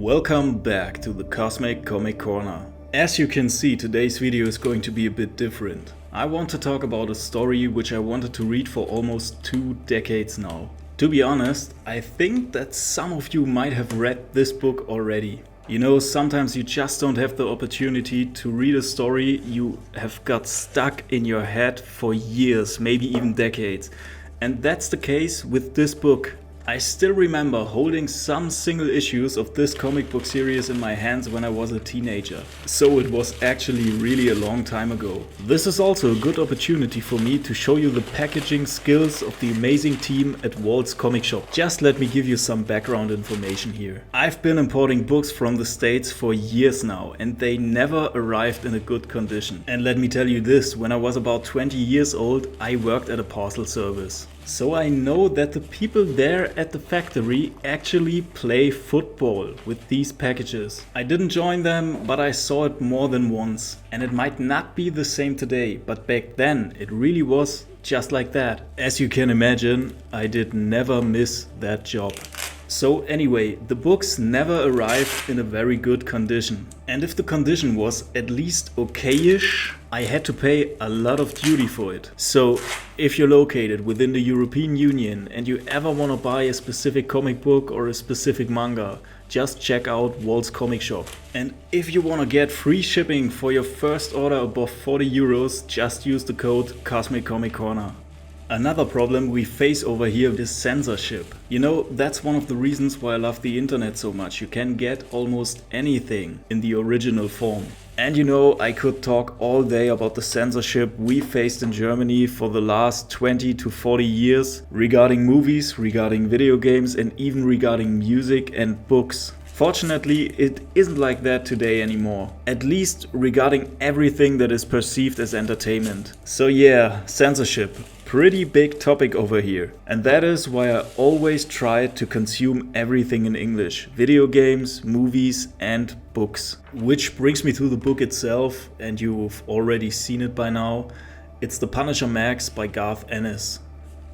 Welcome back to the Cosmic Comic Corner. As you can see, today's video is going to be a bit different. I want to talk about a story which I wanted to read for almost 2 decades now. To be honest, I think that some of you might have read this book already. You know, sometimes you just don't have the opportunity to read a story you have got stuck in your head for years, maybe even decades. And that's the case with this book. I still remember holding some single issues of this comic book series in my hands when I was a teenager. So it was actually really a long time ago. This is also a good opportunity for me to show you the packaging skills of the amazing team at Walt's Comic Shop. Just let me give you some background information here. I've been importing books from the States for years now, and they never arrived in a good condition. And let me tell you this, when I was about 20 years old, I worked at a parcel service. So I know that the people there at the factory actually play football with these packages. I didn't join them, but I saw it more than once. And it might not be the same today, but back then it really was just like that. As you can imagine, I did never miss that job. So anyway, the books never arrived in a very good condition. And if the condition was at least okay-ish, I had to pay a lot of duty for it. So if you're located within the European Union and you ever want to buy a specific comic book or a specific manga, just check out Walt's Comic Shop. And if you want to get free shipping for your first order above 40 euros, just use the code COSMICCOMICCORNER. Another problem we face over here is censorship. You know, that's one of the reasons why I love the internet so much. You can get almost anything in the original form. And you know, I could talk all day about the censorship we faced in Germany for the last 20 to 40 years regarding movies, regarding video games, and even regarding music and books. Fortunately, it isn't like that today anymore. At least regarding everything that is perceived as entertainment. So yeah, censorship. Pretty big topic over here. And that is why I always try to consume everything in English. Video games, movies and books. Which brings me to the book itself, and you've already seen it by now. It's The Punisher Max by Garth Ennis.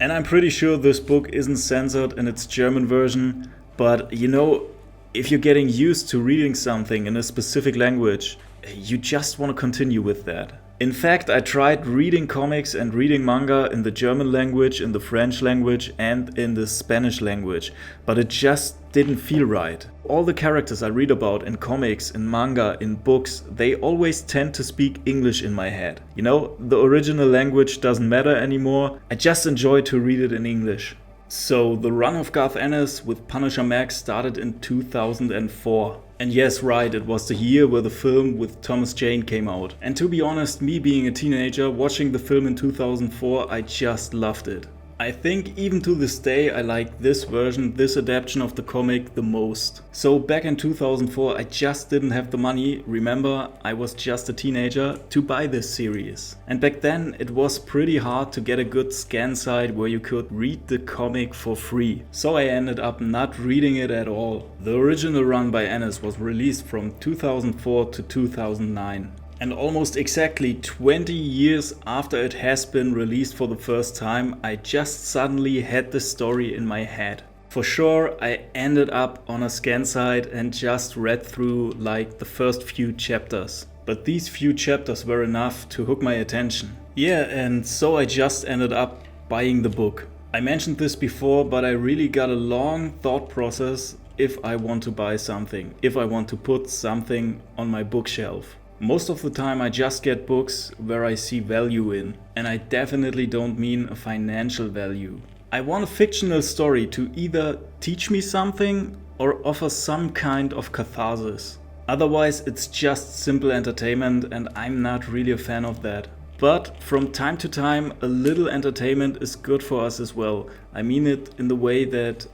And I'm pretty sure this book isn't censored in its German version, but you know, if you're getting used to reading something in a specific language, you just want to continue with that. In fact, I tried reading comics and reading manga in the German language, in the French language and in the Spanish language, but it just didn't feel right. All the characters I read about in comics, in manga, in books, they always tend to speak English in my head. You know, the original language doesn't matter anymore, I just enjoy to read it in English. So the run of Garth Ennis with Punisher Max started in 2004. And yes, right, it was the year where the film with Thomas Jane came out. And to be honest, me being a teenager, watching the film in 2004, I just loved it. I think even to this day I like this version, this adaptation of the comic the most. So back in 2004 I just didn't have the money, remember I was just a teenager, to buy this series. And back then it was pretty hard to get a good scan site where you could read the comic for free. So I ended up not reading it at all. The original run by Ennis was released from 2004 to 2009. And almost exactly 20 years after it has been released for the first time, I just suddenly had the story in my head. For sure, I ended up on a scan site and just read through like the first few chapters. But these few chapters were enough to hook my attention. Yeah, and so I just ended up buying the book. I mentioned this before, but I really got a long thought process if I want to buy something, if I want to put something on my bookshelf. Most of the time I just get books where I see value in, and I definitely don't mean a financial value. I want a fictional story to either teach me something or offer some kind of catharsis. Otherwise it's just simple entertainment and I'm not really a fan of that. But from time to time a little entertainment is good for us as well. I mean it in the way that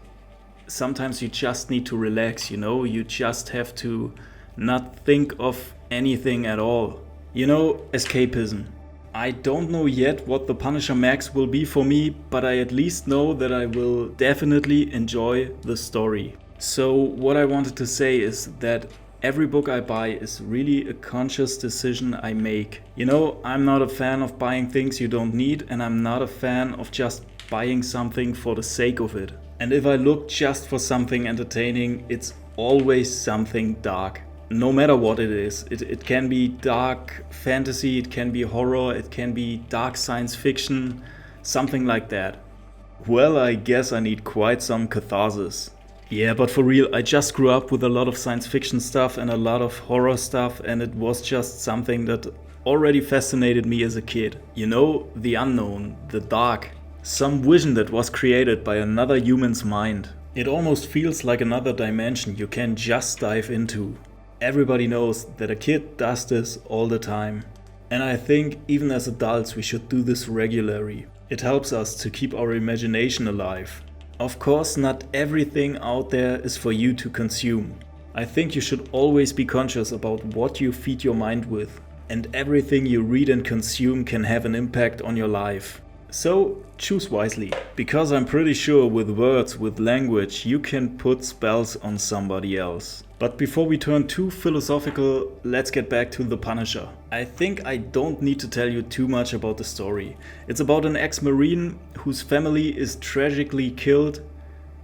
sometimes you just need to relax, you know, you just have to not think of anything at all. You know, escapism. I don't know yet what the Punisher Max will be for me, but I at least know that I will definitely enjoy the story. So what I wanted to say is that every book I buy is really a conscious decision I make. You know, I'm not a fan of buying things you don't need, and I'm not a fan of just buying something for the sake of it. And if I look just for something entertaining, it's always something dark. No matter what it is. It can be dark fantasy, it can be horror, it can be dark science fiction, something like that. Well, I guess I need quite some catharsis. Yeah, but for real, I just grew up with a lot of science fiction stuff and a lot of horror stuff, and it was just something that already fascinated me as a kid. You know, the unknown, the dark, some vision that was created by another human's mind. It almost feels like another dimension you can just dive into. Everybody knows that a kid does this all the time. And I think even as adults we should do this regularly. It helps us to keep our imagination alive. Of course, not everything out there is for you to consume. I think you should always be conscious about what you feed your mind with. And everything you read and consume can have an impact on your life. So choose wisely, because I'm pretty sure with words, with language, you can put spells on somebody else. But before we turn too philosophical, let's get back to The Punisher. I think I don't need to tell you too much about the story. It's about an ex-marine whose family is tragically killed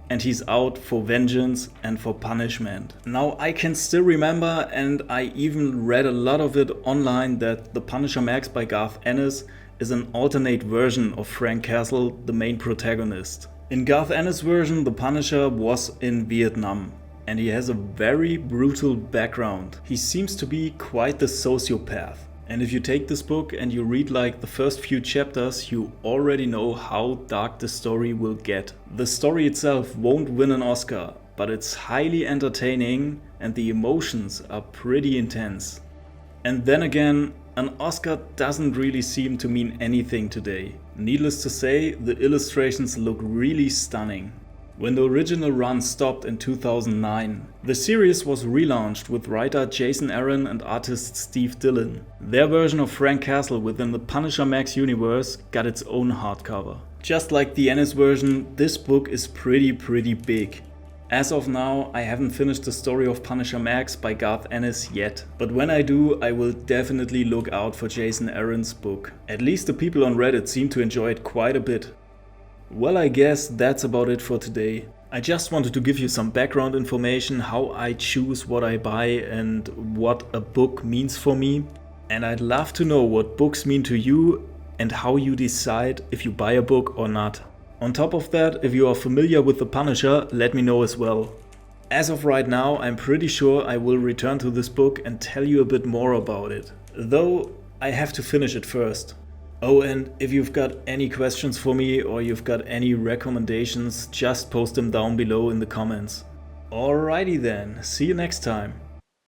and he's out for vengeance and for punishment. Now I can still remember, and I even read a lot of it online, that The Punisher Max by Garth Ennis is an alternate version of Frank Castle, the main protagonist. In Garth Ennis' version, the Punisher was in Vietnam, and he has a very brutal background. He seems to be quite the sociopath. And if you take this book and you read like the first few chapters, you already know how dark the story will get. The story itself won't win an Oscar, but it's highly entertaining and the emotions are pretty intense. And then again, an Oscar doesn't really seem to mean anything today. Needless to say, the illustrations look really stunning. When the original run stopped in 2009, the series was relaunched with writer Jason Aaron and artist Steve Dillon. Their version of Frank Castle within the Punisher Max universe got its own hardcover. Just like the Ennis version, this book is pretty big. As of now, I haven't finished the story of Punisher Max by Garth Ennis yet, but when I do, I will definitely look out for Jason Aaron's book. At least the people on Reddit seem to enjoy it quite a bit. Well, I guess that's about it for today. I just wanted to give you some background information, how I choose what I buy and what a book means for me. And I'd love to know what books mean to you and how you decide if you buy a book or not. On top of that, if you are familiar with The Punisher, let me know as well. As of right now, I'm pretty sure I will return to this book and tell you a bit more about it. Though, I have to finish it first. Oh, and if you've got any questions for me or you've got any recommendations, just post them down below in the comments. Alrighty then, see you next time.